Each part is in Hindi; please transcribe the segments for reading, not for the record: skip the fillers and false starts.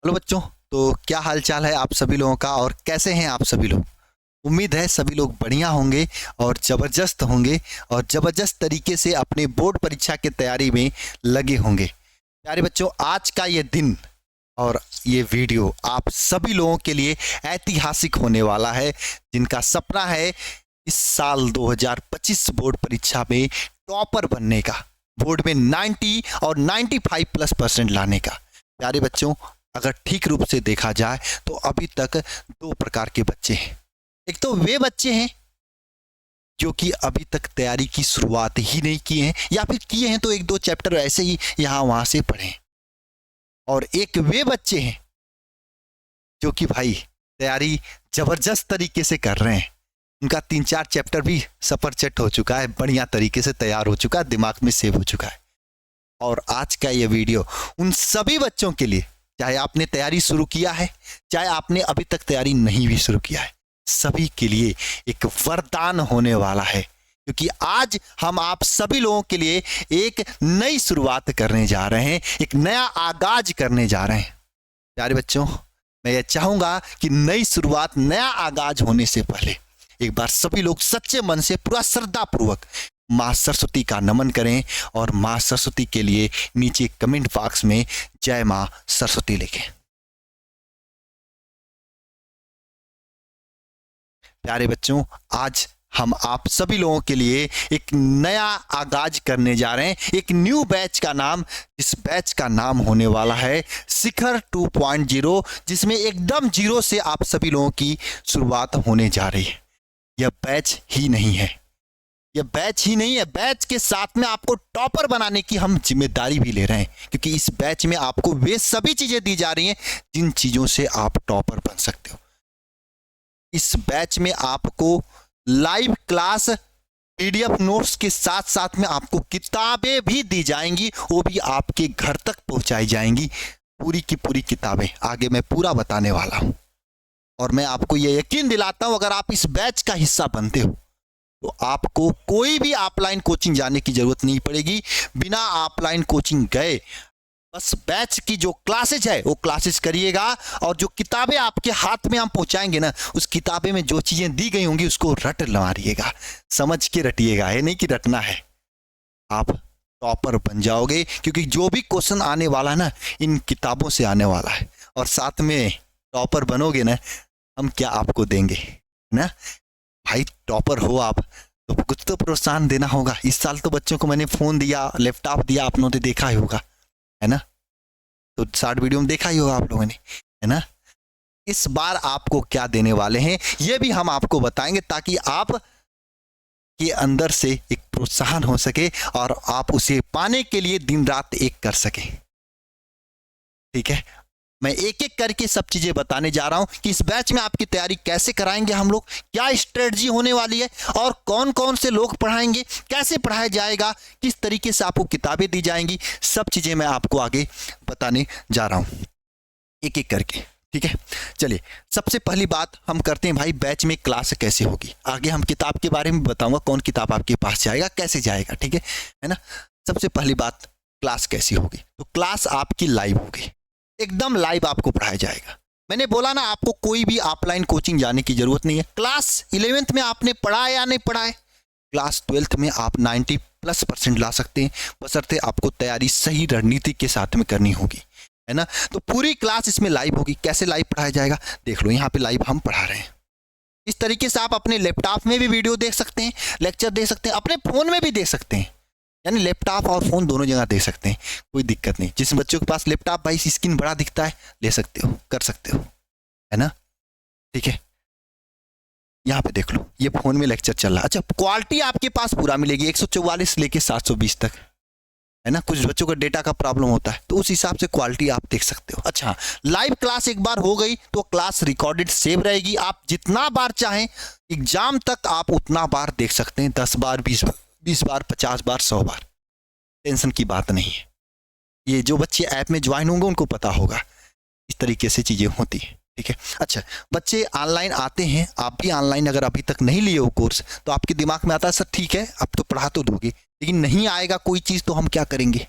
हेलो बच्चों। तो क्या हाल चाल है आप सभी लोगों का और कैसे हैं आप सभी लोग। उम्मीद है सभी लोग बढ़िया होंगे और ज़बरदस्त होंगे और ज़बरदस्त तरीके से अपने बोर्ड परीक्षा की तैयारी में लगे होंगे। प्यारे बच्चों, आज का ये दिन और ये वीडियो आप सभी लोगों के लिए ऐतिहासिक होने वाला है, जिनका सपना है इस साल 2025 बोर्ड परीक्षा में टॉपर बनने का, बोर्ड में 90 और 95+ % लाने का। प्यारे बच्चों, अगर ठीक रूप से देखा जाए तो अभी तक दो प्रकार के बच्चे हैं। एक तो वे बच्चे हैं जो कि अभी तक तैयारी की शुरुआत ही नहीं किए हैं, या फिर किए हैं तो एक दो चैप्टर ऐसे ही यहाँ वहाँ से पढ़े हैं। और एक वे बच्चे हैं जो कि भाई तैयारी जबरदस्त तरीके से कर रहे हैं। उनका 3-4 चैप्टर भी सफरचट हो चुका है, बढ़िया तरीके से तैयार हो चुका है, दिमाग में सेव हो चुका है। और आज का ये वीडियो उन सभी बच्चों के लिए, चाहे आपने तैयारी शुरू किया है, चाहे आपने अभी तक तैयारी नहीं भी शुरू किया है, सभी के लिए एक वरदान होने वाला है, क्योंकि आज हम आप सभी लोगों के लिए एक नई शुरुआत करने जा रहे हैं, एक नया आगाज करने जा रहे हैं। प्यारे बच्चों, मैं ये चाहूंगा कि नई शुरुआत, नया आगाज होने से पहले एक बार सभी लोग सच्चे मन से पूरा श्रद्धा पूर्वक माँ सरस्वती का नमन करें और माँ सरस्वती के लिए नीचे कमेंट बॉक्स में जय माँ सरस्वती लिखें। प्यारे बच्चों, आज हम आप सभी लोगों के लिए एक नया आगाज करने जा रहे हैं, एक न्यू बैच का नाम, इस बैच का नाम होने वाला है शिखर 2.0, जिसमें एकदम जीरो से आप सभी लोगों की शुरुआत होने जा रही है। यह बैच ही नहीं है, यह बैच ही नहीं है, बैच के साथ में आपको टॉपर बनाने की हम जिम्मेदारी भी ले रहे हैं, क्योंकि इस बैच में आपको वे सभी चीजें दी जा रही हैं जिन चीजों से आप टॉपर बन सकते हो। इस बैच में आपको लाइव क्लास, पीडीएफ नोट्स के साथ साथ में आपको किताबें भी दी जाएंगी, वो भी आपके घर तक पहुंचाई जाएंगी। पूरी की पूरी किताबें आगे मैं पूरा बताने वाला हूं। और मैं आपको ये यकीन दिलाता हूं, अगर आप इस बैच का हिस्सा बनते हो तो आपको कोई भी ऑफलाइन कोचिंग जाने की जरूरत नहीं पड़ेगी। बिना ऑफलाइन कोचिंग गए बस बैच की जो क्लासेज है वो क्लासेज करिएगा, और जो किताबें आपके हाथ में हम पहुंचाएंगे ना, उस किताबें में जो चीजें दी गई होंगी उसको रट मारिएगा, समझ के रटिएगा, है नहीं कि रटना है। आप टॉपर बन जाओगे, क्योंकि जो भी क्वेश्चन आने वाला है ना, इन किताबों से आने वाला है। और साथ में टॉपर बनोगे ना, हम क्या आपको देंगे ना भाई। टॉपर हो आप तो कुछ तो प्रोत्साहन देना होगा। इस साल तो बच्चों को मैंने फोन दिया, लैपटॉप दिया, आप लोगों ने देखा ही होगा, है ना। तो शॉर्ट वीडियो में देखा ही होगा आप लोगों ने, है ना। इस बार आपको क्या देने वाले हैं ये भी हम आपको बताएंगे, ताकि आप के अंदर से एक प्रोत्साहन हो सके और आप उसे पाने के लिए दिन रात एक कर सके। ठीक है, मैं एक एक करके सब चीजें बताने जा रहा हूं कि इस बैच में आपकी तैयारी कैसे कराएंगे हम लोग, क्या स्ट्रेटजी होने वाली है, और कौन कौन से लोग पढ़ाएंगे, कैसे पढ़ाया जाएगा, किस तरीके से आपको किताबें दी जाएंगी, सब चीजें मैं आपको आगे बताने जा रहा हूं एक एक करके। ठीक है, चलिए सबसे पहली बात हम करते हैं भाई, बैच में क्लास कैसे होगी। आगे हम किताब के बारे में बताऊंगा, कौन किताब आपके पास जाएगा, कैसे जाएगा, ठीक है ना। सबसे पहली बात, क्लास कैसी होगी। तो क्लास आपकी लाइव होगी, एकदम लाइव आपको पढ़ाया जाएगा। मैंने बोला ना, आपको कोई भी ऑफलाइन कोचिंग जाने की जरूरत नहीं है। क्लास 11th में आपने पढ़ा है या नहीं पढ़ा है, क्लास 12th में आप 90+% ला सकते हैं, बशर्ते आपको तैयारी सही रणनीति के साथ में करनी होगी, है ना। तो पूरी क्लास इसमें लाइव होगी। कैसे लाइव पढ़ाया जाएगा, देख लो, यहाँ पे लाइव हम पढ़ा रहे हैं। इस तरीके से आप अपने लैपटॉप में भी वीडियो देख सकते हैं, लेक्चर देख सकते हैं, अपने फोन में भी देख सकते हैं, यानी लैपटॉप और फोन दोनों जगह दे सकते हैं, कोई दिक्कत नहीं। जिस बच्चों के पास लैपटॉप भाई स्क्रीन बड़ा दिखता है, ले सकते हो, कर सकते हो, है ना। ठीक है, यहाँ पे देख लो, ये फोन में लेक्चर चल रहा है। अच्छा, क्वालिटी आपके पास पूरा मिलेगी 144 लेके 720 तक, है ना। कुछ बच्चों का डेटा का प्रॉब्लम होता है, तो उस हिसाब से क्वालिटी आप देख सकते हो। अच्छा, लाइव क्लास एक बार हो गई तो क्लास रिकॉर्डेड सेव रहेगी, आप जितना बार चाहें एग्जाम तक आप उतना बार देख सकते हैं, 10 बार, 20 बार, 50 बार, 100 बार, टेंशन की बात नहीं है। ये जो बच्चे ऐप में ज्वाइन होंगे उनको पता होगा इस तरीके से चीजें होती है। ठीक है, अच्छा, बच्चे ऑनलाइन आते हैं, आप भी ऑनलाइन अगर अभी तक नहीं लिए हो कोर्स, तो आपके दिमाग में आता है सर ठीक है अब तो पढ़ा तो दोगे, लेकिन नहीं आएगा कोई चीज तो हम क्या करेंगे,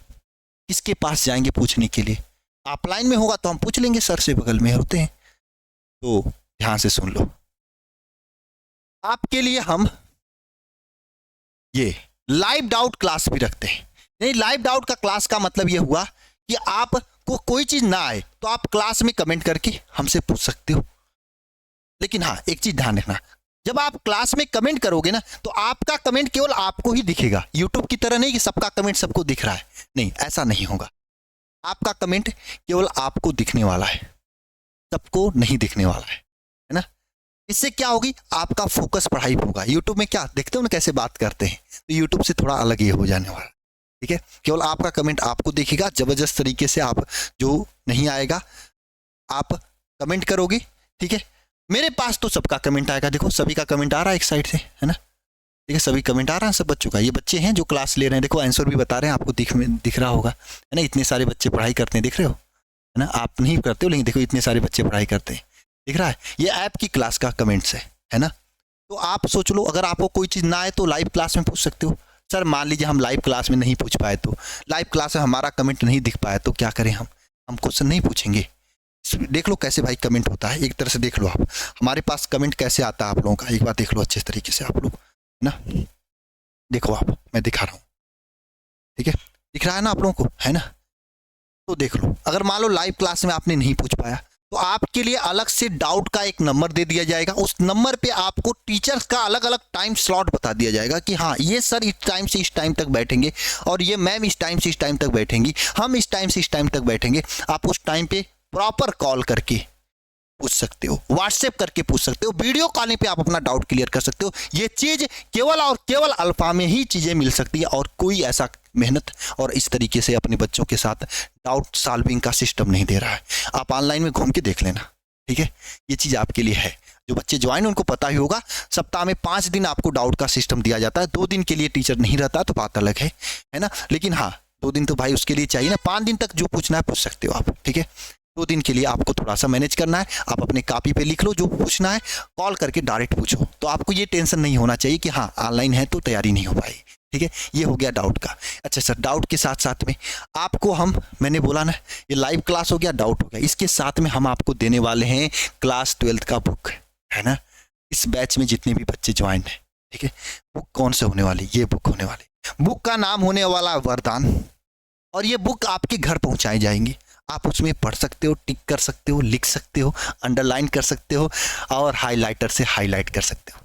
किसके पास जाएंगे पूछने के लिए। ऑफलाइन में होगा तो हम पूछ लेंगे, सर से बगल में होते हैं। तो ध्यान से सुन लो, आपके लिए हम ये लाइव डाउट क्लास भी रखते हैं। नहीं, लाइव डाउट का क्लास का मतलब ये हुआ कि आपको कोई चीज ना आए तो आप क्लास में कमेंट करके हमसे पूछ सकते हो। लेकिन हाँ, एक चीज ध्यान रखना, जब आप क्लास में कमेंट करोगे ना तो आपका कमेंट केवल आपको ही दिखेगा। यूट्यूब की तरह नहीं कि सबका कमेंट सबको दिख रहा है, नहीं, ऐसा नहीं होगा। आपका कमेंट केवल आपको दिखने वाला है, सबको नहीं दिखने वाला है ना। इससे क्या होगी, आपका फोकस पढ़ाई पर होगा। यूट्यूब में क्या देखते हो ना कैसे बात करते हैं, तो यूट्यूब से थोड़ा अलग ये हो जाने वाला, ठीक है। केवल आपका कमेंट आपको दिखेगा, जबरदस्त तरीके से आप जो नहीं आएगा आप कमेंट करोगे, ठीक है। मेरे पास तो सबका कमेंट आएगा, देखो सभी का कमेंट आ रहा है एक साइड से, है ना, ठीक है, सभी कमेंट आ रहा है सब बच्चों का। ये बच्चे हैं जो क्लास ले रहे हैं, देखो आंसर भी बता रहे हैं, आपको दिख रहा होगा, है ना। इतने सारे बच्चे पढ़ाई करते हैं, दिख रहे हो, है ना। आप नहीं करते हो लेकिन देखो इतने सारे बच्चे पढ़ाई करते हैं, दिख रहा है। ये ऐप की क्लास का कमेंट्स है ना। तो आप सोच लो, अगर आपको कोई चीज़ ना आए तो लाइव क्लास में पूछ सकते हो। सर मान लीजिए हम लाइव क्लास में नहीं पूछ पाए, तो लाइव क्लास में हमारा कमेंट नहीं दिख पाया तो क्या करें, हम क्वेश्चन नहीं पूछेंगे। देख लो कैसे भाई कमेंट होता है, एक तरह से देख लो आप, हमारे पास कमेंट कैसे आता है आप लोगों का, एक बार देख लो अच्छे तरीके से आप लोग, है ना। देखो आप, मैं दिखा रहा हूँ, ठीक है, दिख रहा है ना आप लोगों को, है ना। तो देख लो, अगर मान लो लाइव क्लास में आपने नहीं पूछ पाया तो आपके लिए अलग से डाउट का एक नंबर दे दिया जाएगा। उस नंबर पे आपको टीचर्स का अलग अलग टाइम स्लॉट बता दिया जाएगा कि हाँ ये सर इस टाइम से इस टाइम तक बैठेंगे और ये मैम इस टाइम से इस टाइम तक बैठेंगी, हम इस टाइम से इस टाइम तक बैठेंगे। आप उस टाइम पे प्रॉपर कॉल करके पूछ सकते हो, व्हाट्सएप करके पूछ सकते हो, वीडियो कॉलिंग पे आप अपना डाउट क्लियर कर सकते हो। ये चीज केवल और केवल अल्फा में ही चीजें मिल सकती है और कोई ऐसा मेहनत और इस तरीके से अपने बच्चों के साथ डाउट सॉल्विंग का सिस्टम नहीं दे रहा है। आप ऑनलाइन में घूम के देख लेना, ठीक है, ये चीज आपके लिए है। जो बच्चे ज्वाइन उनको पता ही होगा, सप्ताह में 5 दिन आपको डाउट का सिस्टम दिया जाता है। 2 दिन के लिए टीचर नहीं रहता तो बात अलग है ना। लेकिन हाँ 2 दिन तो भाई उसके लिए चाहिए ना, 5 दिन तक जो पूछना है पूछ सकते हो आप, ठीक है। 2 दिन के लिए आपको थोड़ा सा मैनेज करना है, आप अपने कॉपी पे लिख लो जो पूछना है, कॉल करके डायरेक्ट पूछो। तो आपको ये टेंशन नहीं होना चाहिए कि हाँ ऑनलाइन है तो तैयारी नहीं हो पाई, ठीक है। ये हो गया डाउट का। अच्छा सर, डाउट के साथ साथ में आपको मैंने बोला ना ये लाइव क्लास हो गया, डाउट हो गया, इसके साथ में हम आपको देने वाले हैं क्लास 12th का बुक, है ना। इस बैच में जितने भी बच्चे ज्वाइन है, ठीक है, बुक कौन से होने वाली, ये बुक होने वाली। बुक का नाम होने वाला वरदान, और ये बुक आपके घर पहुंचाई जाएंगी। आप उसमें पढ़ सकते हो, टिक कर सकते हो, लिख सकते हो, अंडरलाइन कर सकते हो और हाइलाइटर से हाईलाइट कर सकते हो।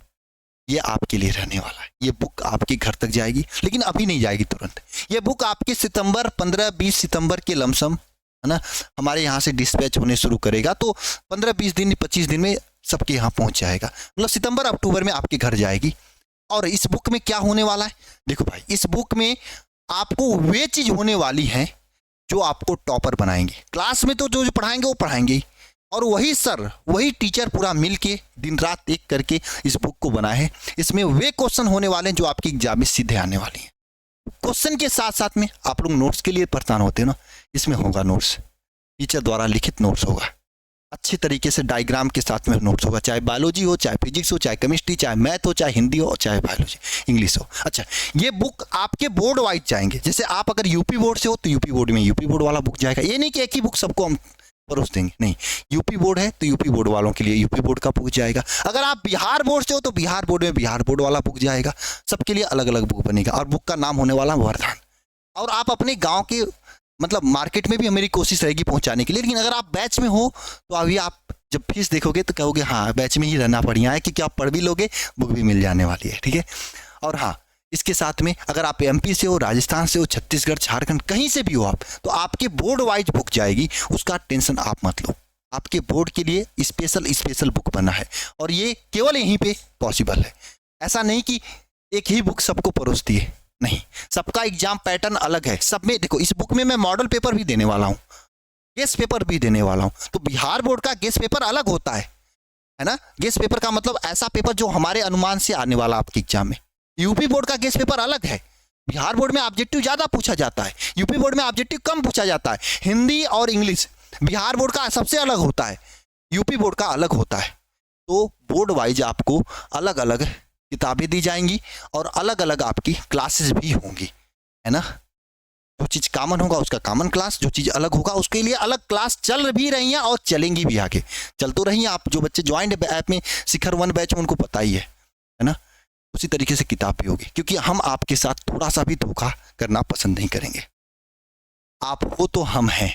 ये आपके लिए रहने वाला है। ये बुक आपके घर तक जाएगी, लेकिन अभी नहीं जाएगी तुरंत। ये बुक आपके सितंबर 15-20 सितंबर के लमसम, है ना, हमारे यहाँ से डिस्पैच होने शुरू करेगा। तो 15-20 दिन 25 दिन में सबके यहाँ पहुँच जाएगा, मतलब सितंबर अक्टूबर में आपके घर जाएगी। और इस बुक में क्या होने वाला है, देखो भाई, इस बुक में आपको वे चीज होने वाली है जो आपको टॉपर बनाएंगे। क्लास में तो जो पढ़ाएंगे वो पढ़ाएंगे ही, और वही सर वही टीचर पूरा मिल के दिन रात एक करके इस बुक को बनाए हैं। इसमें वे क्वेश्चन होने वाले हैं जो आपकी एग्जाम में सीधे आने वाली हैं। क्वेश्चन के साथ साथ में आप लोग नोट्स के लिए परेशान होते हैं ना, इसमें होगा नोट्स, टीचर द्वारा लिखित नोट्स होगा, अच्छे तरीके से डायग्राम के साथ में नोट्स होगा, चाहे बायोलॉजी हो, चाहे फिजिक्स हो, चाहे केमिस्ट्री, चाहे मैथ हो, चाहे हिंदी हो, चाहे बायोलॉजी इंग्लिश हो। अच्छा, ये बुक आपके बोर्ड वाइज जाएंगे। जैसे आप अगर यूपी बोर्ड से हो तो यूपी बोर्ड में यूपी बोर्ड वाला बुक जाएगा। ये नहीं कि एक ही बुक सबको हम परोस देंगे, नहीं, यूपी बोर्ड है तो यूपी बोर्ड वालों के लिए यूपी बोर्ड का बुक जाएगा। अगर आप बिहार बोर्ड से हो तो बिहार बोर्ड में बिहार बोर्ड वाला बुक जाएगा। सबके लिए अलग अलग बुक बनेगा और बुक का नाम होने वाला वरदान। और आप अपने गाँव के मतलब मार्केट में भी मेरी कोशिश रहेगी पहुंचाने के लिए। लेकिन अगर आप बैच में हो तो अभी आप जब फीस देखोगे तो कहोगे हाँ बैच में ही रहना बढ़िया है, क्योंकि आप पढ़ भी लोगे, बुक भी मिल जाने वाली है, ठीक है। और हाँ, इसके साथ में अगर आप एमपी से हो, राजस्थान से हो, छत्तीसगढ़, झारखंड, कहीं से भी हो आप, तो आपके बोर्ड वाइज बुक जाएगी, उसका टेंशन आप मत लो। आपके बोर्ड के लिए स्पेशल बुक बना है और ये केवल यहीं पे पॉसिबल है। ऐसा नहीं कि एक ही बुक सबको परोसती है, नहीं, सबका एग्जाम पैटर्न अलग है। सब में देखो, इस बुक में मैं मॉडल पेपर भी देने वाला हूँ, गेस्ट पेपर भी देने वाला हूँ। तो बिहार बोर्ड का गेस्ट पेपर अलग होता है ना। गेस्ट पेपर का मतलब ऐसा पेपर जो हमारे अनुमान से आने वाला आपके एग्जाम में। यूपी बोर्ड का गेस्ट पेपर अलग है। बिहार बोर्ड में ऑब्जेक्टिव ज्यादा पूछा जाता है, यूपी बोर्ड में ऑब्जेक्टिव कम पूछा जाता है। हिंदी और इंग्लिश बिहार बोर्ड का सबसे अलग होता है, यूपी बोर्ड का अलग होता है। तो बोर्ड वाइज आपको अलग अलग किताबें दी जाएंगी और अलग अलग आपकी क्लासेस भी होंगी, है ना। जो चीज़ कॉमन होगा उसका कॉमन क्लास, जो चीज़ अलग होगा उसके लिए अलग क्लास चल भी रही हैं और चलेंगी भी आगे, चल तो रही हैं। आप जो बच्चे ज्वाइंट ऐप में शिखर 1 बैच में उनको पता ही है ना। उसी तरीके से किताब भी होगी, क्योंकि हम आपके साथ थोड़ा सा भी धोखा करना पसंद नहीं करेंगे। आप हो तो हम हैं,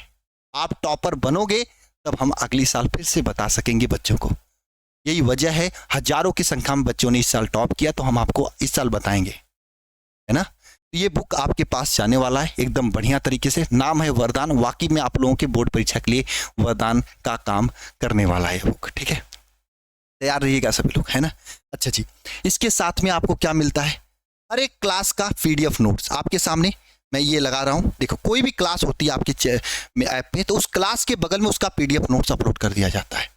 आप टॉपर बनोगे तब हम अगली साल फिर से बता सकेंगे बच्चों को। यही वजह है, हजारों की संख्या में बच्चों ने इस साल टॉप किया, तो हम आपको इस साल बताएंगे, है ना। ये बुक आपके पास जाने वाला है एकदम बढ़िया तरीके से। नाम है वरदान, वाकई में आप लोगों के बोर्ड परीक्षा के लिए वरदान का काम करने वाला है बुक, ठीक है। तैयार रहिएगा सभी लोग, है ना। अच्छा जी, इसके साथ में आपको क्या मिलता है, हर एक क्लास का पीडीएफ नोट्स आपके सामने मैं ये लगा रहा हूँ। देखो, कोई भी क्लास होती है आपके ऐप में, तो उस क्लास के बगल में उसका पीडीएफ नोट्स अपलोड कर दिया जाता है।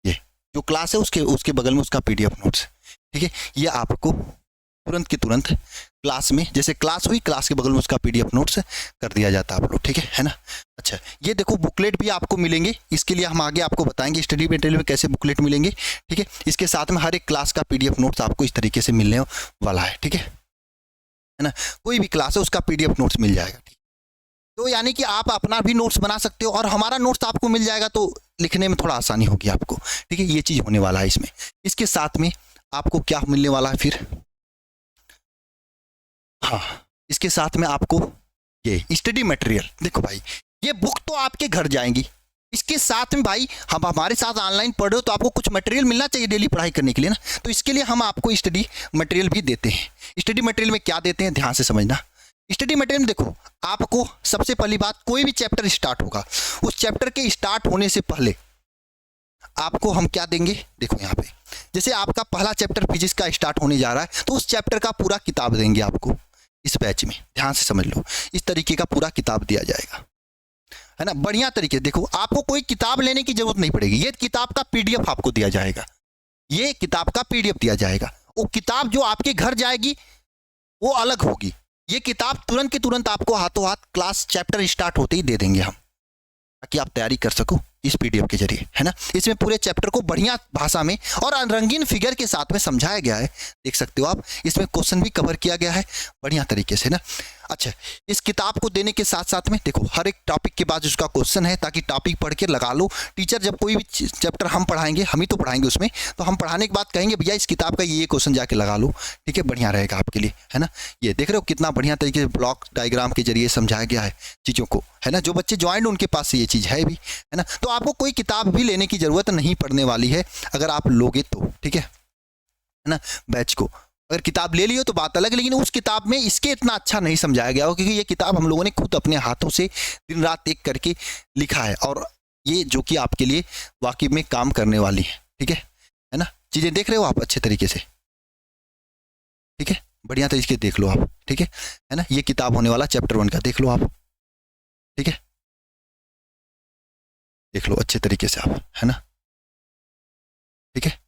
ये जो क्लास है उसके बगल में उसका पीडीएफ नोट्स, ठीक है। ये आपको तुरंत के तुरंत क्लास में, जैसे क्लास हुई, क्लास के बगल में उसका पीडीएफ नोट्स कर दिया जाता है अपलोड, ठीक है ना। अच्छा, ये देखो बुकलेट भी आपको मिलेंगे, इसके लिए हम आगे आपको बताएंगे स्टडी मटेरियल में कैसे बुकलेट मिलेंगे, ठीक है। इसके साथ में हर एक क्लास का पीडीएफ नोट्स आपको इस तरीके से मिलने वाला है, ठीक है ना। कोई भी क्लास है उसका पीडीएफ नोट्स मिल जाएगा, ठीक। तो यानी कि आप अपना भी नोट्स बना सकते हो और हमारा नोट्स आपको मिल जाएगा, तो लिखने में थोड़ा आसानी होगी आपको, ठीक है। ये चीज़ होने वाला है इसमें। इसके साथ में आपको क्या मिलने वाला है फिर, हाँ, इसके साथ में आपको ये स्टडी मटेरियल। देखो भाई, ये बुक तो आपके घर जाएंगी, इसके साथ में भाई हम हमारे साथ ऑनलाइन पढ़ रहे हो तो आपको कुछ मटेरियल मिलना चाहिए डेली पढ़ाई करने के लिए ना। तो इसके लिए हम आपको स्टडी मटेरियल भी देते हैं। स्टडी मटेरियल में क्या देते हैं, ध्यान से समझना। स्टडी मटेरियल में देखो, आपको सबसे पहली बात, कोई भी चैप्टर स्टार्ट होगा, उस चैप्टर के स्टार्ट होने से पहले आपको हम क्या देंगे, देखो यहाँ पे, जैसे आपका पहला चैप्टर फिजिक्स का स्टार्ट होने जा रहा है, तो उस चैप्टर का पूरा किताब देंगे आपको इस बैच में। ध्यान से समझ लो, इस तरीके का पूरा किताब दिया जाएगा, है ना, बढ़िया तरीके। देखो, आपको कोई किताब लेने की जरूरत नहीं पड़ेगी, ये किताब का पीडीएफ आपको दिया जाएगा, ये किताब का पीडीएफ दिया जाएगा। वो किताब जो आपके घर जाएगी वो अलग होगी। ये किताब तुरंत के तुरंत आपको हाथों हाथ क्लास चैप्टर स्टार्ट होते ही दे देंगे हम, ताकि आप तैयारी कर सको इस पीडीएफ के जरिए, है ना। इसमें पूरे चैप्टर को बढ़िया भाषा में और रंगीन फिगर के साथ में समझाया गया है, देख सकते हो आप। इसमें क्वेश्चन भी कवर किया गया है बढ़िया तरीके से ना। अच्छा, इस किताब को देने के साथ साथ में देखो, हर एक टॉपिक के बाद उसका क्वेश्चन है, ताकि टॉपिक पढ़ के लगा लो। टीचर जब कोई भी चैप्टर हम पढ़ाएंगे, हम ही तो पढ़ाएंगे उसमें, तो हम पढ़ाने के बाद कहेंगे भैया इस किताब का ये क्वेश्चन जाके लगा लो, ठीक है, बढ़िया रहेगा आपके लिए, है ना। ये देख रहे हो कितना बढ़िया तरीके से ब्लॉक डायग्राम के जरिए समझाया गया है चीज़ों को, है ना। जो बच्चे ज्वाइंट उनके पास ये चीज़ है भी, है ना। तो आपको कोई किताब भी लेने की ज़रूरत नहीं पड़ने वाली है अगर आप लोगे तो, ठीक है ना। बैच को अगर किताब ले लियो तो बात अलग, लेकिन उस किताब में इसके इतना अच्छा नहीं समझाया गया हो, क्योंकि ये किताब हम लोगों ने खुद अपने हाथों से दिन रात एक करके लिखा है, और ये जो कि आपके लिए वाकई में काम करने वाली है, ठीक है ना। चीज़ें देख रहे हो आप अच्छे तरीके से, ठीक है, बढ़िया तरीके से देख लो आप, ठीक है ना। ये किताब होने वाला चैप्टर 1 का, देख लो आप, ठीक है, देख लो अच्छे तरीके से आप, है ना, ठीक है।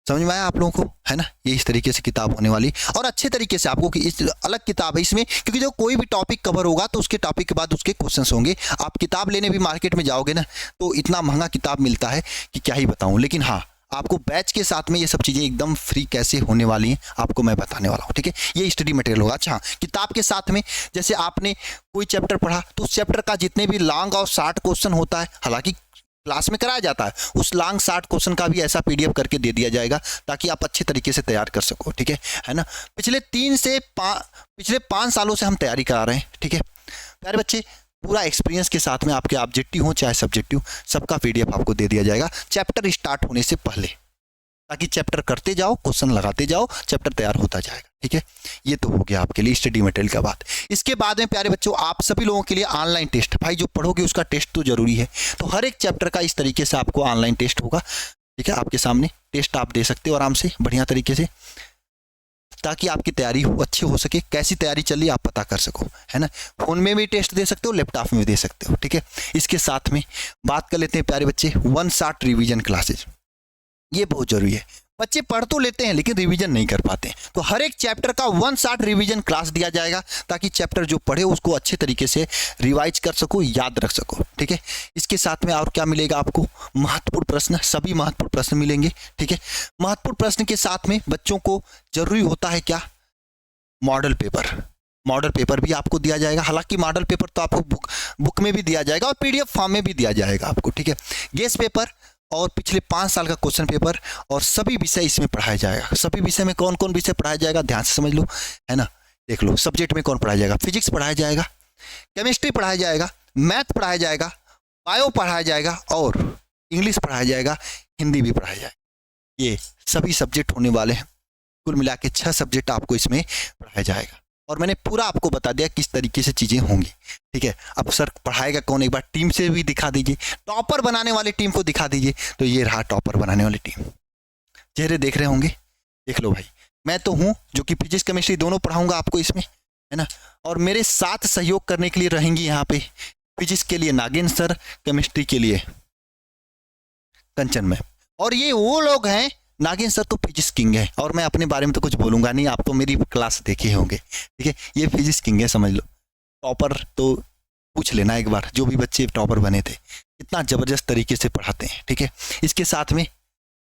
समझ में आया आप लोगों को, है ना। ये इस तरीके से किताब होने वाली, और अच्छे तरीके से आपको कि इस अलग किताब है इसमें, क्योंकि जो कोई भी टॉपिक कवर होगा तो उसके टॉपिक के बाद उसके क्वेश्चंस होंगे। आप किताब लेने भी मार्केट में जाओगे ना, तो इतना महंगा किताब मिलता है कि क्या ही बताऊं। लेकिन हाँ, आपको बैच के साथ में ये सब चीज़ें एकदम फ्री कैसे होने वाली हैं आपको मैं बताने वाला हूँ, ठीक है। ये स्टडी मटेरियल होगा। अच्छा हाँ, किताब के साथ में जैसे आपने कोई चैप्टर पढ़ा तो उस चैप्टर का जितने भी लॉन्ग और शॉर्ट क्वेश्चन होता है, हालांकि क्लास में कराया जाता है, उस लॉन्ग शॉर्ट क्वेश्चन का भी ऐसा पीडीएफ करके दे दिया जाएगा, ताकि आप अच्छे तरीके से तैयार कर सको, ठीक है ना। पिछले 5 सालों से हम तैयारी करा रहे हैं, ठीक है प्यारे बच्चे। पूरा एक्सपीरियंस के साथ में आपके ऑब्जेक्टिव हो चाहे सब्जेक्टिव, सबका पीडीएफ आपको दे दिया जाएगा चैप्टर स्टार्ट होने से पहले, ताकि चैप्टर करते जाओ, क्वेश्चन लगाते जाओ, चैप्टर तैयार होता जाएगा, ठीक है। ये तो हो गया आपके लिए स्टडी मटेरियल का बात। इसके बाद में प्यारे बच्चों, आप सभी लोगों के लिए ऑनलाइन टेस्ट, भाई जो पढ़ोगे उसका टेस्ट तो जरूरी है, तो हर एक चैप्टर का इस तरीके से आपको ऑनलाइन टेस्ट होगा, ठीक है। आपके सामने टेस्ट आप दे सकते हो आराम से बढ़िया तरीके से, ताकि आपकी तैयारी अच्छी हो सके। कैसी तैयारी चल रही है आप पता कर सको, है ना। फोन में भी टेस्ट दे सकते हो, लैपटॉप में भी दे सकते हो, ठीक है। इसके साथ में बात कर लेते हैं प्यारे बच्चे, 1 शॉट रिवीजन क्लासेज। ये बहुत जरूरी है। बच्चे पढ़ तो लेते हैं लेकिन रिवीजन नहीं कर पाते, तो हर एक चैप्टर का 1 शॉट रिवीजन क्लास दिया जाएगा, ताकि चैप्टर जो पढ़े उसको अच्छे तरीके से रिवाइज कर सको, याद रख सको, ठीक है। इसके साथ में और क्या मिलेगा आपको, महत्वपूर्ण प्रश्न, सभी महत्वपूर्ण प्रश्न मिलेंगे, ठीक है। महत्वपूर्ण प्रश्न के साथ में बच्चों को जरूरी होता है क्या, मॉडल पेपर। मॉडल पेपर भी आपको दिया जाएगा। हालांकि मॉडल पेपर तो आपको बुक में भी दिया जाएगा और पीडीएफ फॉर्म में भी दिया जाएगा आपको, ठीक है। गेस्ट पेपर और पिछले 5 साल का क्वेश्चन पेपर और सभी विषय इसमें पढ़ाया जाएगा। सभी विषय में कौन कौन विषय पढ़ाया जाएगा ध्यान से समझ लो, है ना। देख लो सब्जेक्ट में कौन पढ़ाया जाएगा, फिजिक्स पढ़ाया जाएगा, केमिस्ट्री पढ़ाया जाएगा, मैथ पढ़ाया जाएगा, बायो पढ़ाया जाएगा और इंग्लिश पढ़ाया जाएगा, हिंदी भी पढ़ाया जाएगा। ये सभी सब्जेक्ट होने वाले हैं। कुल मिला के 6 सब्जेक्ट आपको इसमें पढ़ाया जाएगा और मैंने पूरा आपको बता दिया किस तरीके से चीज़ें होंगी, ठीक है। अब सर पढ़ाएगा कौन, एक बार टीम से भी दिखा दीजिए, टॉपर बनाने वाली टीम को दिखा दीजिए। तो ये रहा टॉपर बनाने वाली टीम, चेहरे देख रहे होंगे, देख लो भाई। मैं तो हूँ जो कि फिजिक्स केमिस्ट्री दोनों पढ़ाऊंगा आपको इसमें, है ना। और मेरे साथ सहयोग करने के लिए रहेंगी यहाँ पे फिजिक्स के लिए नागिन सर, केमिस्ट्री के लिए कंचन मैम। और ये वो लोग हैं, नागिन सर तो फिजिक्स किंग है और मैं अपने बारे में तो कुछ बोलूंगा नहीं, आप तो मेरी क्लास देखे होंगे, ठीक है। ये फिजिक्स किंग है समझ लो। टॉपर तो पूछ लेना एक बार, जो भी बच्चे टॉपर बने थे इतना ज़बरदस्त तरीके से पढ़ाते हैं, ठीक है। इसके साथ में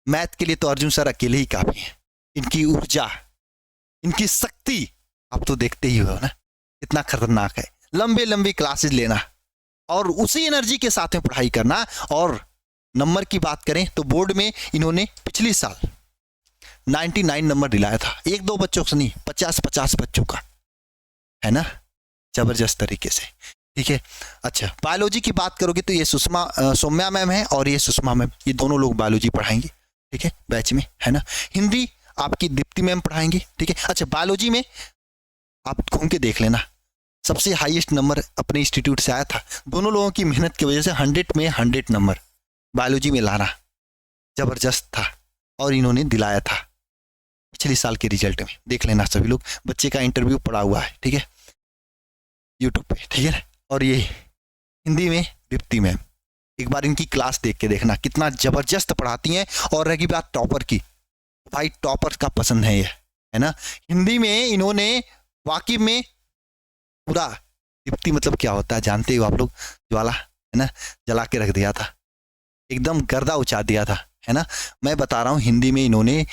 मैथ के लिए तो अर्जुन सर अकेले ही काफ़ी हैं। इनकी ऊर्जा, इनकी शक्ति आप तो देखते ही हो ना, कितना खतरनाक है। लंबे लंबे क्लासेस लेना और उसी एनर्जी के साथ में पढ़ाई करना। और नंबर की बात करें तो बोर्ड में इन्होंने पिछले साल 99 नंबर दिलाया था, 1-2 बच्चों से नहीं, 50-50 बच्चों का, है ना, जबरदस्त तरीके से, ठीक है। अच्छा, बायोलॉजी की बात करोगे तो ये सौम्या मैम है और ये सुषमा मैम, ये दोनों लोग बायोलॉजी पढ़ाएंगे, ठीक है, बैच में, है ना। हिंदी आपकी दीप्ति मैम पढ़ाएंगे, ठीक है। अच्छा, बायोलॉजी में आप घूम के देख लेना, सबसे हाईएस्ट नंबर अपने इंस्टीट्यूट से आया था। दोनों लोगों की मेहनत की वजह से 100 में 100 नंबर बायोलॉजी में लाना जबरदस्त था और इन्होंने दिलाया था पिछले साल के रिजल्ट में। देख लेना सभी लोग, बच्चे का इंटरव्यू पड़ा हुआ है, ठीक है, यूट्यूब पे, ठीक है ना। और ये हिंदी में दीप्ति मैम, एक बार इनकी क्लास देख के देखना कितना जबरदस्त पढ़ाती हैं। और रही बात टॉपर की, भाई टॉपर का पसंद है ये, है ना। हिंदी में इन्होंने वाकिब में पूरा, दीप्ति मतलब क्या होता है जानते हो आप लोग, ज्वाला, है ना, जला के रख दिया था, एकदम गर्दा उछाल दिया था, है ना। मैं बता रहा हूँ हिंदी में इन्होंने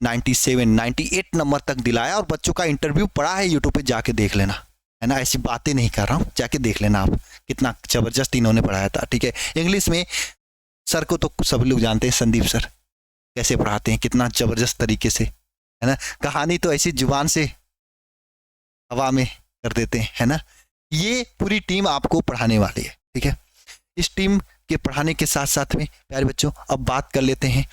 97, 98 नंबर तक दिलाया और बच्चों का इंटरव्यू पड़ा है, यूट्यूब पे जाके देख लेना, है ना। ऐसी बातें नहीं कर रहा हूँ, जाके देख लेना आप, कितना जबरदस्त इन्होंने पढ़ाया था, ठीक है। इंग्लिश में सर को तो सब लोग जानते हैं, संदीप सर कैसे पढ़ाते हैं, कितना जबरदस्त तरीके से, है ना। कहानी तो ऐसी जुबान से हवा में कर देते हैं, है ना। ये पूरी टीम आपको पढ़ाने वाली है, ठीक है। इस टीम के पढ़ाने के साथ साथ में प्यारे बच्चों अब बात कर लेते हैं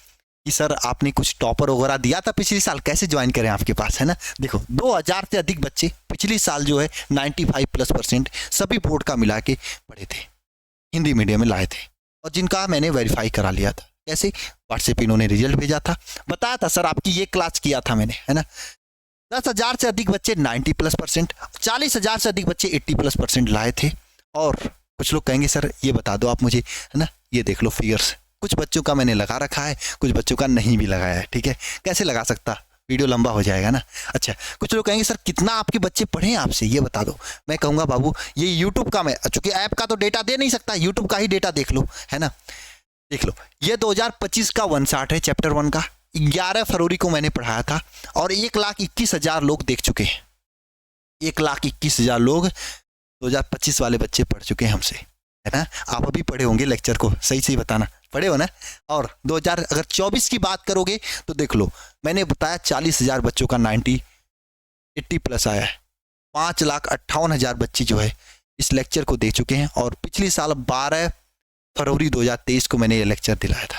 कि सर आपने कुछ टॉपर वगैरह दिया था पिछले साल, कैसे ज्वाइन करें आपके पास, है ना। देखो 2000 से अधिक बच्चे पिछले साल जो है 95+% सभी बोर्ड का मिला के पढ़े थे, हिंदी मीडियम में लाए थे और जिनका मैंने वेरीफाई करा लिया था। कैसे, व्हाट्सएप इन्होंने रिजल्ट भेजा था, बताया था सर आपकी ये क्लास किया था मैंने, है ना। 10,000 से अधिक बच्चे 90+%, 40,000 से अधिक बच्चे 80+% लाए थे। और कुछ लोग कहेंगे सर ये बता दो आप मुझे, है ना, ये देख लो फिगर्स, कुछ बच्चों का मैंने लगा रखा है, कुछ बच्चों का नहीं भी लगाया है, ठीक है। कैसे लगा सकता, वीडियो लंबा हो जाएगा ना। अच्छा, कुछ लोग कहेंगे सर कितना आपके बच्चे पढ़े हैं आपसे, ये बता दो। मैं कहूँगा बाबू ये यूट्यूब का, मैं चूंकि ऐप का तो डेटा दे नहीं सकता, यूट्यूब का ही डेटा देख लो, है ना। देख लो, ये 2025 का 160 है, चैप्टर 1 का 11 फरवरी को मैंने पढ़ाया था और 1,21,000 लोग देख चुके हैं। 1,21,000 लोग 2025 वाले बच्चे पढ़ चुके हैं हमसे, है ना। आप अभी पढ़े होंगे लेक्चर को, सही से बताना, पढ़े हो ना। और 2024 की बात करोगे तो देख लो, मैंने बताया 40,000 बच्चों का 80+ आया है। 5,58,000 बच्चे जो है इस लेक्चर को देख चुके हैं और पिछले साल 12 फरवरी 2023 को मैंने ये लेक्चर दिलाया था,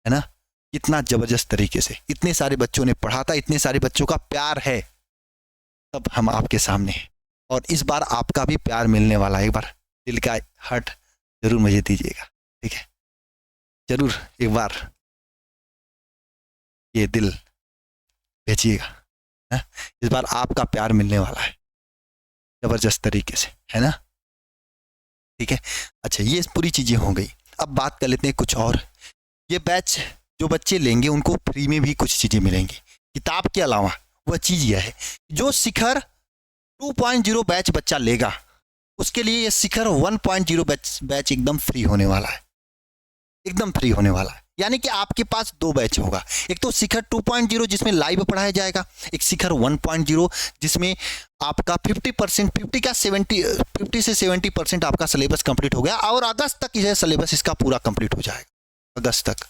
है ना। कितना जबरदस्त तरीके से इतने सारे बच्चों ने पढ़ा था, इतने सारे बच्चों का प्यार है, तब हम आपके सामने हैं। और इस बार आपका भी प्यार मिलने वाला है, एक बार दिल का हार्ट जरूर मुझे दीजिएगा, ठीक है, जरूर एक बार ये दिल भेजिएगा, है। इस बार आपका प्यार मिलने वाला है जबरदस्त तरीके से, है ना, ठीक है। अच्छा, ये पूरी चीजें हो गई, अब बात कर लेते हैं कुछ और। ये बैच जो बच्चे लेंगे उनको फ्री में भी कुछ चीजें मिलेंगी किताब के अलावा। वह चीज यह है, जो शिखर 2.0 बैच बच्चा लेगा उसके लिए ये शिखर 1.0 बैच एकदम फ्री होने वाला है, एकदम फ्री होने वाला है। यानी कि आपके पास दो बैच होगा, एक तो शिखर 2.0 जिसमें लाइव पढ़ाया जाएगा, एक शिखर 1.0 जिसमें आपका 50% 50 का 70 50 से 70% आपका सिलेबस कंप्लीट हो गया और अगस्त तक यह सिलेबस इसका पूरा कंप्लीट हो जाएगा, अगस्त तक,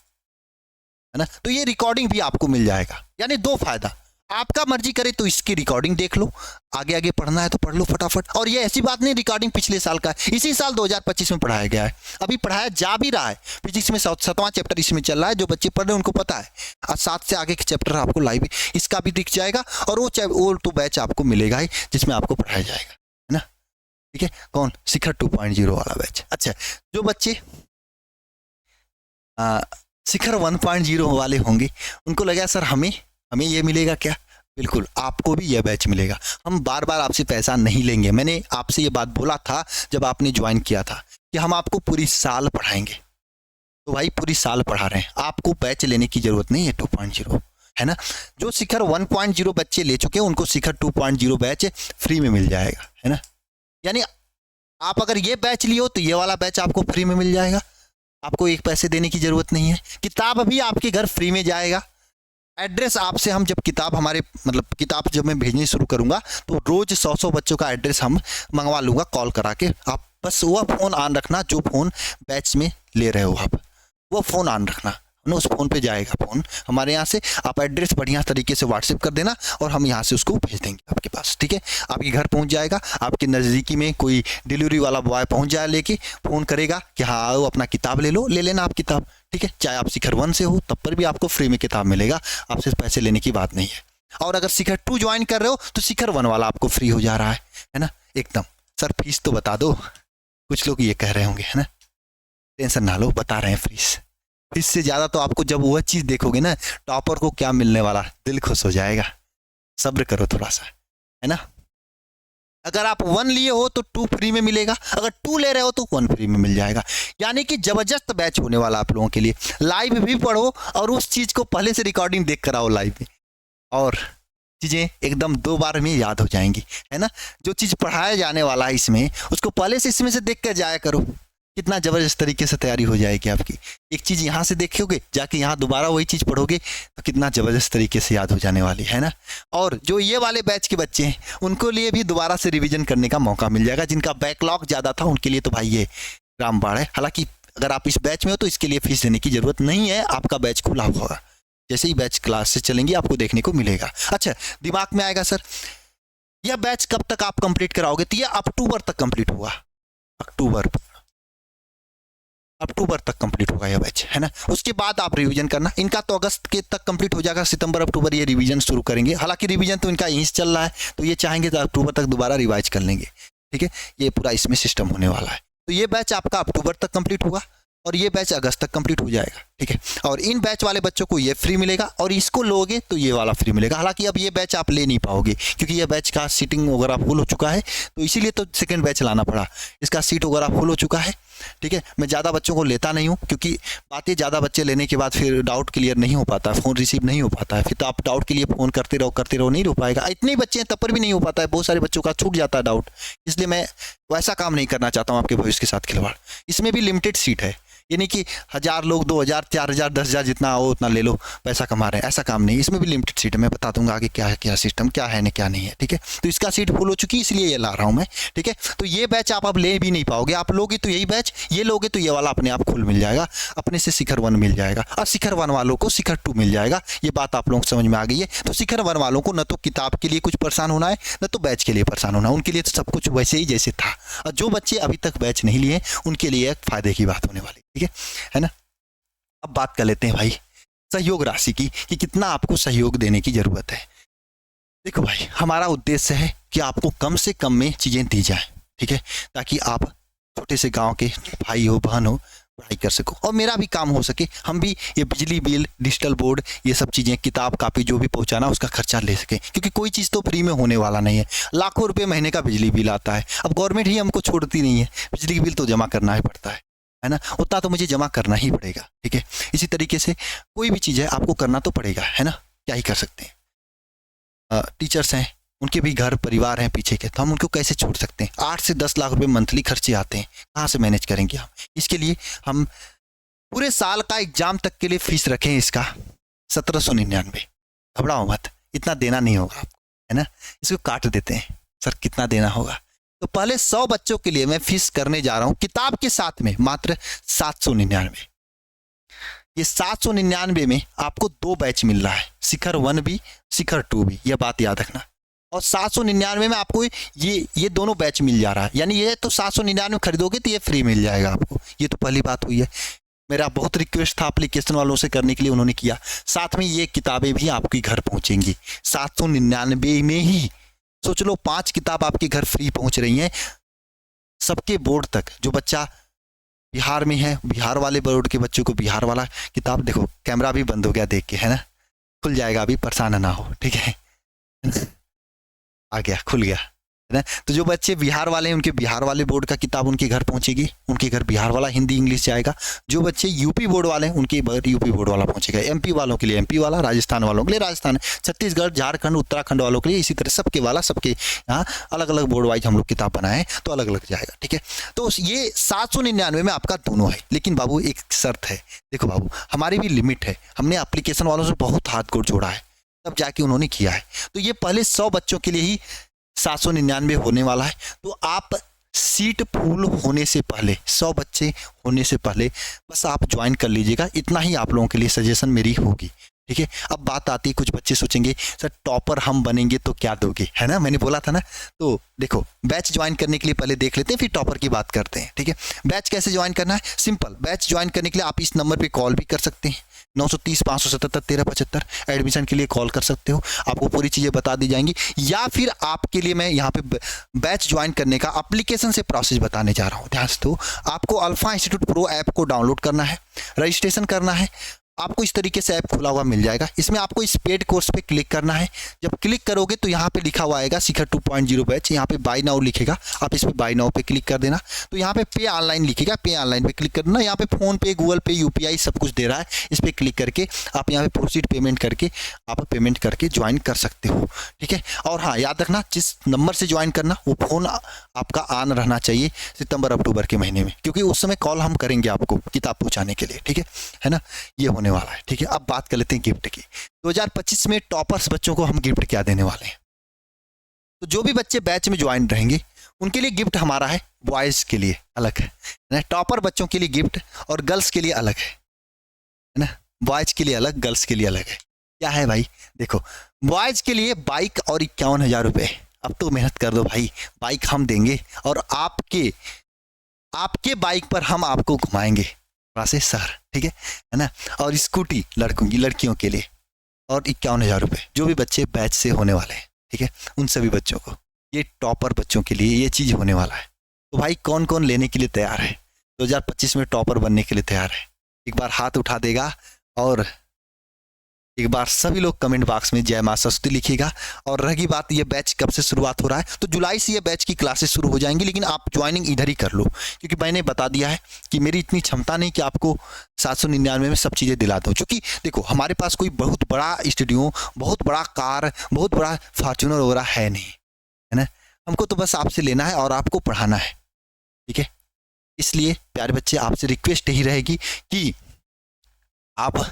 है ना। तो ये रिकॉर्डिंग भी आपको मिल जाएगा, यानी दो फायदा, आपका मर्जी करे तो इसकी रिकॉर्डिंग देख लो, आगे आगे पढ़ना है तो पढ़ लो फटाफट। और ये ऐसी बात नहीं रिकॉर्डिंग पिछले साल का है, इसी साल 2025 में पढ़ाया गया है, अभी पढ़ाया जा भी रहा है। फिजिक्स में 7वां चैप्टर इसमें चल रहा है, जो बच्चे पढ़ रहे हैं उनको पता है, आज 7 से आगे के चैप्टर आपको लाइव इसका भी दिख जाएगा और वो तो बैच आपको मिलेगा ही जिसमें आपको पढ़ाया जाएगा, है ना। ठीक है, कौन? शिखर 2.0 वाला बैच। अच्छा, जो बच्चे शिखर 1.0 वाले होंगे उनको लगा सर हमें ये मिलेगा क्या? बिल्कुल, आपको भी यह बैच मिलेगा। हम बार बार आपसे पैसा नहीं लेंगे, मैंने आपसे ये बात बोला था जब आपने ज्वाइन किया था कि हम आपको पूरी साल पढ़ाएंगे, तो भाई पूरी साल पढ़ा रहे हैं, आपको बैच लेने की जरूरत नहीं है 2.0, है ना। जो शिखर 1.0 बच्चे ले चुके हैं उनको शिखर 2.0 बैच फ्री में मिल जाएगा, है ना। यानी आप अगर ये बैच लियो तो ये वाला बैच आपको फ्री में मिल जाएगा, आपको एक पैसे देने की जरूरत नहीं है। किताब भी आपके घर फ्री में जाएगा। एड्रेस आपसे हम जब किताब हमारे किताब जब मैं भेजनी शुरू करूंगा तो रोज 100 बच्चों का एड्रेस हम मंगवा लूंगा कॉल करा के। आप बस वो फ़ोन ऑन रखना, जो फ़ोन बैच में ले रहे हो आप वो फ़ोन ऑन रखना ना, उस फ़ोन पे जाएगा फ़ोन हमारे यहाँ से। आप एड्रेस बढ़िया तरीके से व्हाट्सएप कर देना और हम यहाँ से उसको भेज देंगे आपके पास, ठीक है। आपके घर पहुँच जाएगा, आपके नज़दीकी में कोई डिलीवरी वाला बॉय पहुँच जाए लेके, फ़ोन करेगा कि हाँ आओ अपना किताब ले लो, ले लेना आप किताब, ठीक है। चाहे आप शिखर 1 से हो तब पर भी आपको फ्री में किताब मिलेगा, आपसे पैसे लेने की बात नहीं है। और अगर शिखर 2 ज्वाइन कर रहे हो तो शिखर 1 वाला आपको फ्री हो जा रहा है ना, एकदम। सर फीस तो बता दो, कुछ लोग ये कह रहे होंगे, है ना। टेंशन ना लो, बता रहे हैं फीस से ज़्यादा तो आपको जब वह चीज़ देखोगे ना, टॉपर को क्या मिलने वाला, दिल खुश हो जाएगा। सब्र करो थोड़ा सा, है ना। अगर आप 1 लिए हो तो 2 फ्री में मिलेगा, अगर 2 ले रहे हो तो 1 फ्री में मिल जाएगा। यानी कि जबरदस्त बैच होने वाला आप लोगों के लिए। लाइव भी पढ़ो और उस चीज़ को पहले से रिकॉर्डिंग देख कर आओ लाइव में, और चीज़ें एकदम 2 बार में याद हो जाएंगी, है ना। जो चीज़ पढ़ाया जाने वाला है इसमें, उसको पहले से इसमें से देख कर जाया करो, कितना ज़बरदस्त तरीके से तैयारी हो जाएगी आपकी। एक चीज़ यहाँ से देखोगे, जाके यहाँ दोबारा वही चीज़ पढ़ोगे तो कितना ज़बरदस्त तरीके से याद हो जाने वाली है ना। और जो ये वाले बैच के बच्चे हैं उनको लिए भी दोबारा से रिवीजन करने का मौका मिल जाएगा। जिनका बैकलॉग ज़्यादा था उनके लिए तो भाई ये रामबाण है। हालांकि अगर आप इस बैच में हो तो इसके लिए फीस देने की ज़रूरत नहीं है, आपका बैच खुला होगा, जैसे ही बैच क्लास से चलेंगी आपको देखने को मिलेगा। अच्छा, दिमाग में आएगा सर यह बैच कब तक आप कंप्लीट कराओगे? तो यह अक्टूबर तक कंप्लीट होगा, अक्टूबर तक कंप्लीट होगा यह बैच, है ना। उसके बाद आप रिवीजन करना। इनका तो अगस्त के तक कंप्लीट हो जाएगा, सितंबर अक्टूबर ये रिवीजन शुरू करेंगे। हालांकि रिवीजन तो इनका यहीं से चल रहा है, तो ये चाहेंगे तो अक्टूबर तक दोबारा रिवाइज कर लेंगे, ठीक है। ये पूरा इसमें सिस्टम होने वाला है। तो ये बैच आपका अक्टूबर तक कंप्लीट होगा और ये बैच अगस्त तक कंप्लीट हो जाएगा, ठीक है। और इन बैच वाले बच्चों को ये फ्री मिलेगा और इसको लोगे तो ये वाला फ्री मिलेगा। हालांकि अब ये बैच आप ले नहीं पाओगे क्योंकि ये बैच का सीटिंग वगैरह फुल हो चुका है, तो इसीलिए तो सेकंड बैच लाना पड़ा। इसका सीट वगैरह फुल हो चुका है, ठीक है। मैं ज़्यादा बच्चों को लेता नहीं हूँ क्योंकि बातें ज़्यादा बच्चे लेने के बाद फिर डाउट क्लियर नहीं हो पाता है, फ़ोन रिसीव नहीं हो पाता है, फिर तो आप डाउट के लिए फ़ोन करते रहो नहीं हो पाएगा। इतने बच्चे हैं तब पर भी नहीं हो पाता है, बहुत सारे बच्चों का छूट जाता है डाउट। इसलिए मैं वैसा काम नहीं करना चाहता हूँ आपके भविष्य के साथ खिलवाड़। इसमें भी लिमिटेड सीट है, यानी कि 1000 लोग 2000 4000 10,000 जितना हो उतना ले लो, पैसा कमा रहे हैं, ऐसा काम नहीं। इसमें भी लिमिटेड सीट है, मैं बता दूंगा आगे क्या है, क्या सिस्टम क्या है ना क्या नहीं है, ठीक है। तो इसका सीट फुल हो चुकी है इसलिए ये ला रहा हूँ मैं, ठीक है। तो ये बैच आप अब ले भी नहीं पाओगे, आप लोगे तो यही बैच, ये लोगे तो ये वाला अपने आप खुल मिल जाएगा, अपने से शिखर 1 मिल जाएगा और शिखर 1 वालों को शिखर 2 मिल जाएगा। ये बात आप लोगों को समझ में आ गई है। तो शिखर 1 वालों को न तो किताब के लिए कुछ परेशान होना है, न तो बैच के लिए परेशान होना है, उनके लिए तो सब कुछ वैसे ही जैसे था। और जो बच्चे अभी तक बैच नहीं लिए उनके लिए एक फायदे की बात होने वाली, ठीक है ना। अब बात कर लेते हैं भाई सहयोग राशि की, कि कितना आपको सहयोग देने की जरूरत है। देखो भाई, हमारा उद्देश्य है कि आपको कम से कम में चीजें दी जाए, ठीक है, ताकि आप छोटे से गांव के भाई हो बहन हो पढ़ाई कर सको और मेरा भी काम हो सके। हम भी ये बिजली बिल, डिजिटल बोर्ड, ये सब चीज़ें, किताब कापी जो भी पहुंचाना उसका खर्चा ले सके, क्योंकि कोई चीज़ तो फ्री में होने वाला नहीं है। लाखों रुपए महीने का बिजली बिल आता है, अब गवर्नमेंट ही हमको छोड़ती नहीं है, बिजली बिल तो जमा करना ही पड़ता है ना, उतना तो मुझे जमा करना ही पड़ेगा, ठीक है। इसी तरीके से कोई भी चीज़ है आपको करना तो पड़ेगा, है ना, क्या ही कर सकते हैं। टीचर्स हैं, उनके भी घर परिवार हैं पीछे के, तो हम उनको कैसे छोड़ सकते हैं। 8 से 10 लाख रुपए मंथली खर्चे आते हैं, कहाँ से मैनेज करेंगे हम। इसके लिए हम पूरे साल का एग्जाम तक के लिए फीस रखें इसका 1799। घबराओ मत, इतना देना नहीं होगा आपको, है ना। इसको काट देते हैं, सर कितना देना होगा। तो पहले 100 बच्चों के लिए मैं फीस करने जा रहा हूं किताब के साथ में मात्र 799। ये 799 में आपको 2 बैच मिल रहा है, शिखर 1 भी, शिखर 2 भी, यह बात याद रखना। और 799 में आपको ये दोनों बैच मिल जा रहा है, यानी ये तो 799 खरीदोगे तो ये फ्री मिल जाएगा आपको। ये तो पहली बात हुई है। मेरा बहुत रिक्वेस्ट था एप्लीकेशन वालों से करने के लिए, उन्होंने किया। साथ में ये किताबें भी आपके घर पहुंचेंगी 799 में ही। सोच लो 5 किताब आपके घर फ्री पहुंच रही हैं सबके बोर्ड तक। जो बच्चा बिहार में है, बिहार वाले बोर्ड के बच्चों को बिहार वाला किताब, देखो कैमरा भी बंद हो गया देख के, है ना, खुल जाएगा अभी, परेशान ना हो, ठीक है। आ गया, खुल गया, है ना। तो जो बच्चे बिहार वाले हैं उनके बिहार वाले बोर्ड का किताब उनके घर पहुंचेगी, उनके घर बिहार वाला हिंदी इंग्लिश जाएगा। जो बच्चे यूपी बोर्ड वाले हैं उनके घर यूपी बोर्ड वाला पहुंचेगा। एमपी वालों के लिए एमपी वाला, राजस्थान वालों के लिए राजस्थान, छत्तीसगढ़, झारखंड, उत्तराखंड वालों के लिए इसी तरह सबके वाला, सबके यहाँ अलग अलग बोर्ड वाइज हम लोग किताब बनाए तो अलग अलग जाएगा, ठीक है। तो ये 799 में आपका दोनों है। लेकिन बाबू एक शर्त है, देखो बाबू हमारी भी लिमिट है, हमने एप्लीकेशन वालों से बहुत हाथ गोड़ जोड़ा है तब जाके उन्होंने किया है। तो ये पहले 100 बच्चों के लिए ही 799 होने वाला है। तो आप सीट फुल होने से पहले, 100 बच्चे होने से पहले बस आप ज्वाइन कर लीजिएगा। इतना ही आप लोगों के लिए सजेशन मेरी होगी, ठीक है। अब बात आती है, कुछ बच्चे सोचेंगे सर टॉपर हम बनेंगे तो क्या दोगे, है ना, मैंने बोला था ना। तो देखो बैच ज्वाइन करने के लिए पहले देख लेते हैं, फिर टॉपर की बात करते हैं, ठीक है। बैच कैसे ज्वाइन करना है, सिंपल। बैच ज्वाइन करने के लिए आप इस नंबर पे कॉल भी कर सकते हैं, 930 577 1375। एडमिशन के लिए कॉल कर सकते हो, आपको पूरी चीज़ें बता दी जाएंगी। या फिर आपके लिए मैं यहाँ पे बैच ज्वाइन करने का एप्लीकेशन से प्रोसेस बताने जा रहा हूँ, ध्यान से। तो आपको अल्फा इंस्टीट्यूट प्रो ऐप को डाउनलोड करना है, रजिस्ट्रेशन करना है। आपको इस तरीके से ऐप खुला हुआ मिल जाएगा। इसमें आपको इस पेड कोर्स पे क्लिक करना है। जब क्लिक करोगे तो यहाँ पे लिखा हुआ आएगा शिखर 2.0 बैच, यहाँ पे बाय नाउ लिखेगा, आप इस पे बाय नाउ पे क्लिक कर देना। तो यहाँ पे पे ऑनलाइन लिखेगा, पे ऑनलाइन पे क्लिक कर देना। यहाँ पे फोन पे, गूगल पे, यूपीआई सब कुछ दे रहा है, इस पर क्लिक करके आप यहाँ पे प्रोसीड पेमेंट करके आप पेमेंट करके ज्वाइन कर सकते हो, ठीक है। और हाँ याद रखना, जिस नंबर से ज्वाइन करना वो फ़ोन आपका ऑन रहना चाहिए सितंबर अक्टूबर के महीने में, क्योंकि उस समय कॉल हम करेंगे आपको किताब पहुँचाने के लिए, ठीक है ना। ये होने वाला है, ठीक है। अब बात कर लेते हैं गिफ्ट की। 2025 में टॉपर्स बच्चों को हम गिफ्ट क्या देने वाले हैं। तो जो भी बच्चे बैच में ज्वाइन रहेंगे उनके लिए गिफ्ट हमारा है, बॉयज के लिए अलग है, टॉपर बच्चों के लिए गिफ्ट और गर्ल्स के लिए अलग है ना। बॉयज के लिए अलग, गर्ल्स के लिए अलग है। क्या है भाई, देखो बॉयज के लिए बाइक और 51,000 रुपए। अब तो मेहनत कर दो भाई, बाइक हम देंगे और आपके बाइक पर हम आपको घुमाएंगे से शहर, ठीक है ना। और स्कूटी लड़कियों के लिए और 51,000 रुपये, जो भी बच्चे बैच से होने वाले हैं, ठीक है, उन सभी बच्चों को। ये टॉपर बच्चों के लिए ये चीज़ होने वाला है। तो भाई कौन कौन लेने के लिए तैयार है, 2025 में टॉपर बनने के लिए तैयार है, एक बार हाथ उठा देगा और एक बार सभी लोग कमेंट बॉक्स में जय मां सरस्वती लिखिएगा। और रही बात ये बैच कब से शुरुआत हो रहा है, तो जुलाई से ये बैच की क्लासेस शुरू हो जाएंगी, लेकिन आप ज्वाइनिंग इधर ही कर लो, क्योंकि मैंने बता दिया है कि मेरी इतनी क्षमता नहीं कि आपको 799 में सब चीज़ें दिला दूँ। क्योंकि देखो हमारे पास कोई बहुत बड़ा स्टूडियो, बहुत बड़ा कार, बहुत बड़ा फॉर्च्यूनर वगैरह है नहीं, है ना। हमको तो बस आपसे लेना है और आपको पढ़ाना है, ठीक है। इसलिए प्यारे बच्चे आपसे रिक्वेस्ट यही रहेगी कि आप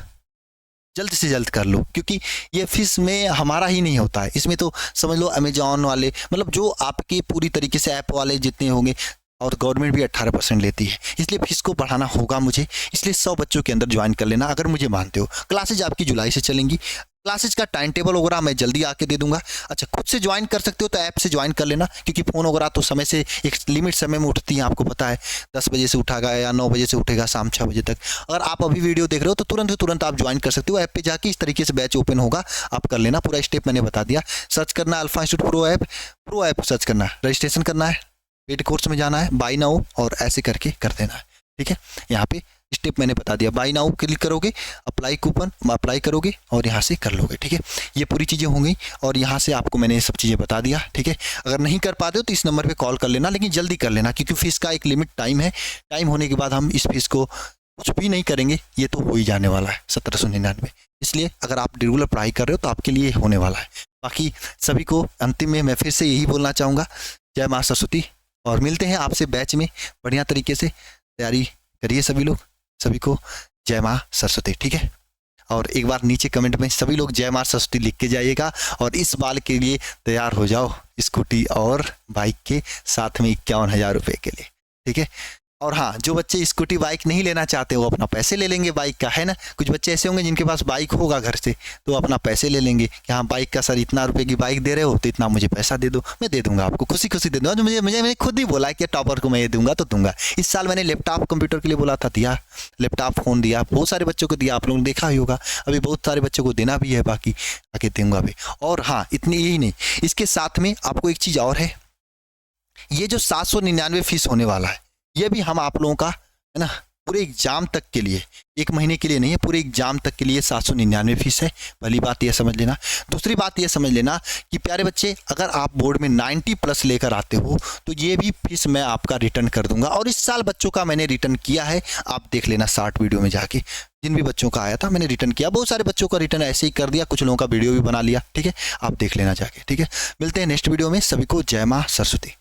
जल्द से जल्द कर लो, क्योंकि ये फीस में हमारा ही नहीं होता है, इसमें तो समझ लो अमेजॉन वाले, मतलब जो आपके पूरी तरीके से ऐप वाले जितने होंगे, और गवर्नमेंट भी 18% लेती है, इसलिए फीस को बढ़ाना होगा मुझे। इसलिए 100 बच्चों के अंदर ज्वाइन कर लेना अगर मुझे मानते हो। क्लासेज आपकी जुलाई से चलेंगी, क्लासेज का टाइम टेबल वगैरह मैं जल्दी आके दे दूंगा। अच्छा खुद से ज्वाइन कर सकते हो तो ऐप से ज्वाइन कर लेना, क्योंकि फ़ोन वगैरह तो समय से एक लिमिट समय में उठती हैं, आपको पता है 10 बजे से उठागा या 9 बजे से उठेगा शाम 6 बजे तक। अगर आप अभी वीडियो देख रहे हो तो तुरंत आप ज्वाइन कर सकते हो। ऐप पे जाके इस तरीके से बैच ओपन होगा, आप कर लेना। पूरा स्टेप मैंने बता दिया। सर्च करना alpha institute pro app search करना है, रजिस्ट्रेशन करना है, पेड कोर्स में जाना है, बाय नाउ और ऐसे करके कर देना है, ठीक है। यहाँ पे स्टेप मैंने बता दिया, बाय नाउ क्लिक करोगे, अप्लाई कूपन अप्लाई करोगे और यहाँ से कर लोगे, ठीक है। ये पूरी चीज़ें होंगी और यहाँ से आपको मैंने ये सब चीज़ें बता दिया, ठीक है। अगर नहीं कर पाते हो तो इस नंबर पे कॉल कर लेना, लेकिन जल्दी कर लेना, क्योंकि फीस का एक लिमिट टाइम है। टाइम होने के बाद हम इस फीस को कुछ भी नहीं करेंगे, ये तो हो ही जाने वाला है 1799। इसलिए अगर आप रेगुलर पढ़ाई कर रहे हो तो आपके लिए होने वाला है। बाकी सभी को अंतिम में मैं फिर से यही बोलना चाहूँगा, जय माँ सरस्वती, और मिलते हैं आपसे बैच में। बढ़िया तरीके से तैयारी करिए सभी लोग। सभी को जय माँ सरस्वती, ठीक है। और एक बार नीचे कमेंट में सभी लोग जय माँ सरस्वती लिख के जाइएगा और इस बाल के लिए तैयार हो जाओ, स्कूटी और बाइक के साथ में 51,000 रुपये के लिए, ठीक है। और हाँ, जो बच्चे स्कूटी बाइक नहीं लेना चाहते वो अपना पैसे ले लेंगे बाइक का, है ना। कुछ बच्चे ऐसे होंगे जिनके पास बाइक होगा घर से, तो अपना पैसे ले लेंगे कि हाँ बाइक का सर इतना रुपए की बाइक दे रहे हो तो इतना मुझे पैसा दे दो, मैं दे दूंगा आपको, खुशी खुशी दे दूंगा। मैंने खुद ही बोला कि टॉपर को मैं ये दूंगा तो दूंगा। इस साल मैंने लैपटॉप कंप्यूटर के लिए बोला था, दिया, लैपटॉप फ़ोन दिया, बहुत सारे बच्चों को दिया, आप लोगों ने देखा ही होगा। अभी बहुत सारे बच्चों को देना भी है, बाकी आके दूंगा भी। और हाँ, इतनी यही नहीं, इसके साथ में आपको एक चीज़ और है, ये जो 799 फीस होने वाला है ये भी हम आप लोगों का, है ना, पूरे एग्जाम तक के लिए, 1 महीने के लिए नहीं है, पूरे एग्जाम तक के लिए 799 फीस है। पहली बात यह समझ लेना। दूसरी बात यह समझ लेना कि प्यारे बच्चे, अगर आप बोर्ड में 90 प्लस लेकर आते हो तो ये भी फीस मैं आपका रिटर्न कर दूंगा। और इस साल बच्चों का मैंने रिटर्न किया है, आप देख लेना शॉर्ट वीडियो में जाके, जिन भी बच्चों का आया था मैंने रिटर्न किया। बहुत सारे बच्चों का रिटर्न ऐसे ही कर दिया, कुछ लोगों का वीडियो भी बना लिया, ठीक है। आप देख लेना जाके, ठीक है। मिलते हैं नेक्स्ट वीडियो में। सभी को जय माँ सरस्वती।